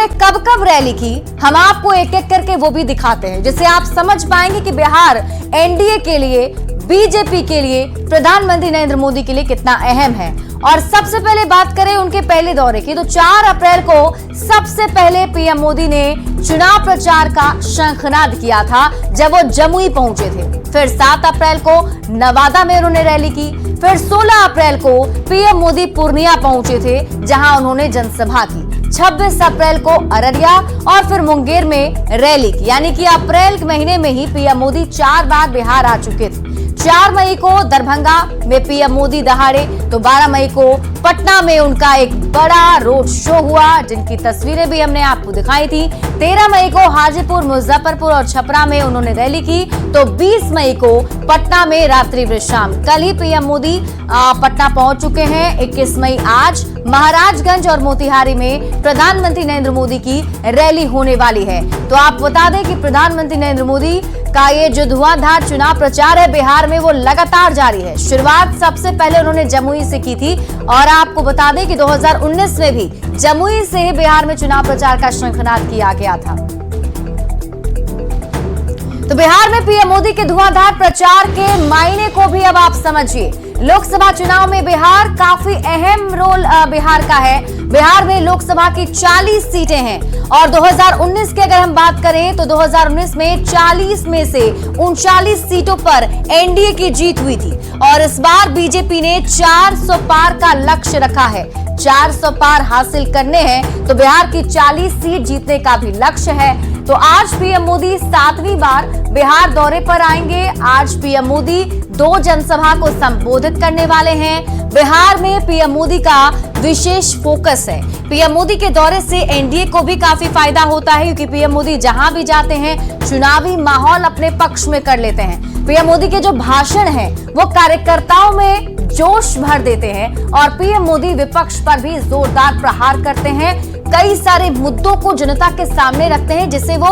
उन्होंने कब कब रैली की, हम आपको एक एक करके वो भी दिखाते हैं, जिससे आप समझ पाएंगे कि बिहार एनडीए के लिए, बीजेपी के लिए, प्रधानमंत्री नरेंद्र मोदी के लिए कितना अहम है। और सबसे पहले बात करें उनके पहले दौरे की, तो 4 अप्रैल को सबसे पहले पीएम मोदी ने चुनाव प्रचार का शंखनाद किया था जब वो जमुई पहुंचे थे। फिर 7 अप्रैल को नवादा में उन्होंने रैली की। फिर 16 अप्रैल को पीएम मोदी पूर्णिया पहुंचे थे, जहां उन्होंने जनसभा की। 26 अप्रैल को अररिया और फिर मुंगेर में रैली की। यानी कि अप्रैल के महीने में ही पीएम मोदी 4 बार बिहार आ चुके थे। 4 मई को दरभंगा में पीएम मोदी दहाड़े, तो 12 मई को पटना में उनका एक बड़ा रोड शो हुआ, जिनकी तस्वीरें भी हमने आपको दिखाई थी। 13 मई को हाजीपुर, मुजफ्फरपुर और छपरा में उन्होंने रैली की। तो 20 मई को पटना में रात्रि विश्राम। कल ही पीएम मोदी पटना पहुंच चुके हैं। 21 मई आज महाराजगंज और मोतिहारी में प्रधानमंत्री नरेंद्र मोदी की रैली होने वाली है। तो आप बता दें कि प्रधानमंत्री नरेंद्र मोदी का ये जो धुआंधार चुनाव प्रचार है बिहार में, वो लगातार जारी है। शुरुआत सबसे पहले उन्होंने जमुई से की थी और आपको बता दें कि 2019 में भी जमुई से ही बिहार में चुनाव प्रचार का शंखनाद किया गया था। तो बिहार में पीएम मोदी के धुआंधार प्रचार के मायने को भी अब आप समझिए। लोकसभा चुनाव में बिहार काफी अहम रोल बिहार का है। बिहार में लोकसभा की 40 सीटें हैं और 2019 की अगर हम बात करें तो 2019 में 40 में से 39 सीटों पर एनडीए की जीत हुई थी और इस बार बीजेपी ने 400 पार का लक्ष्य रखा है। 400 पार हासिल करने हैं तो बिहार की 40 सीट जीतने का भी लक्ष्य है। तो आज पीएम मोदी 7वीं बार बिहार दौरे पर आएंगे। आज पीएम मोदी 2 जनसभा को संबोधित करने वाले हैं। बिहार में पीएम मोदी का विशेष फोकस है। पीएम मोदी के दौरे से एनडीए को भी काफी फायदा होता है, क्योंकि पीएम मोदी जहां भी जाते हैं चुनावी माहौल अपने पक्ष में कर लेते हैं। पीएम मोदी के जो भाषण हैं वो कार्यकर्ताओं में जोश भर देते हैं और पीएम मोदी विपक्ष पर भी जोरदार प्रहार करते हैं। कई सारे मुद्दों को जनता के सामने रखते हैं, जिसे वो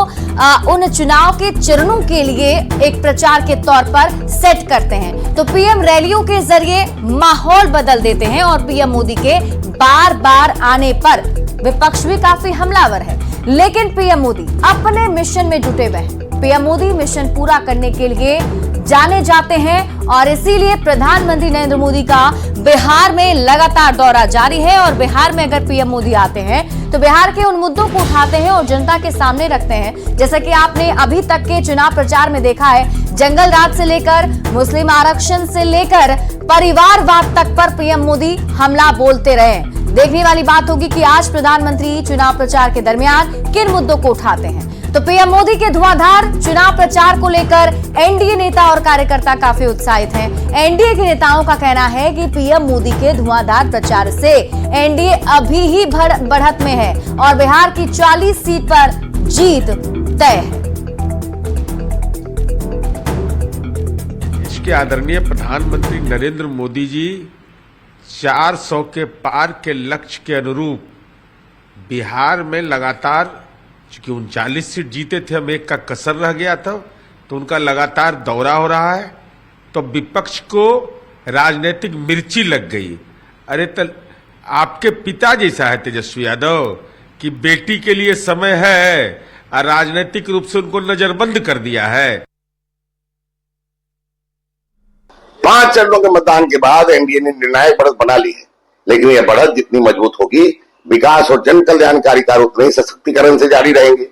उन चुनाव के चरणों के लिए एक प्रचार के तौर पर सेट करते हैं। तो पीएम रैलियों के जरिए माहौल बदल देते हैं और पीएम मोदी के बार बार आने पर विपक्ष भी काफी हमलावर है, लेकिन पीएम मोदी अपने मिशन में जुटे हुए हैं। पीएम मोदी मिशन पूरा करने के लिए जाने जाते हैं और इसीलिए प्रधानमंत्री नरेंद्र मोदी का बिहार में लगातार दौरा जारी है। और बिहार में अगर पीएम मोदी आते हैं तो बिहार के उन मुद्दों को उठाते हैं और जनता के सामने रखते हैं, जैसा कि आपने अभी तक के चुनाव प्रचार में देखा है। जंगल राज से लेकर मुस्लिम आरक्षण से लेकर परिवारवाद तक पर पीएम मोदी हमला बोलते रहे। देखने वाली बात होगी कि आज प्रधानमंत्री चुनाव प्रचार के दरमियान किन मुद्दों को उठाते हैं। तो पीएम मोदी के धुआंधार चुनाव प्रचार को लेकर एनडीए नेता और कार्यकर्ता काफी उत्साहित हैं। एनडीए के नेताओं का कहना है कि पीएम मोदी के धुआंधार प्रचार से एनडीए अभी ही बढ़त में है और बिहार की 40 सीट पर जीत तय है। देश के आदरणीय प्रधानमंत्री नरेंद्र मोदी जी 400 के पार के लक्ष्य के अनुरूप बिहार में लगातार, चूंकि 39 सीट जीते थे, हम एक का कसर रह गया था, तो उनका लगातार दौरा हो रहा है। तो विपक्ष को राजनीतिक मिर्ची लग गई। अरे तो आपके पिता जैसा है तेजस्वी यादव कि बेटी के लिए समय है और राजनीतिक रूप से उनको नजरबंद कर दिया है। 5 चरणों के मतदान के बाद एनडीए ने निर्णायक बढ़त बना ली है, लेकिन यह बढ़त जितनी मजबूत होगी, विकास और जन कल्याणकारी कार्य उतने सशक्तिकरण से जारी रहेंगे।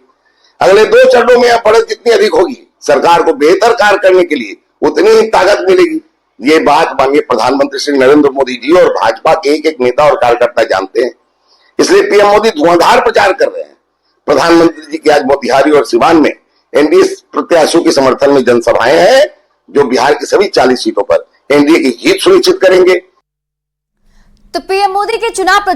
अगले 2 चरणों में यह बढ़त जितनी अधिक होगी, सरकार को बेहतर कार्य करने के लिए उतनी ही ताकत मिलेगी। ये बात माननीय प्रधानमंत्री श्री नरेंद्र मोदी जी और भाजपा के एक एक नेता और कार्यकर्ता जानते हैं। इसलिए पीएम मोदी धुआंधार प्रचार कर रहे हैं। प्रधानमंत्री जी की आज मोतिहारी और सिवान में एनडीए प्रत्याशियों के समर्थन में जनसभाएं हैं, जो बिहार की सभी 40 सीटों पर एनडीए की जीत सुनिश्चित करेंगे। तो पीएम मोदी के चुनाव प्रचार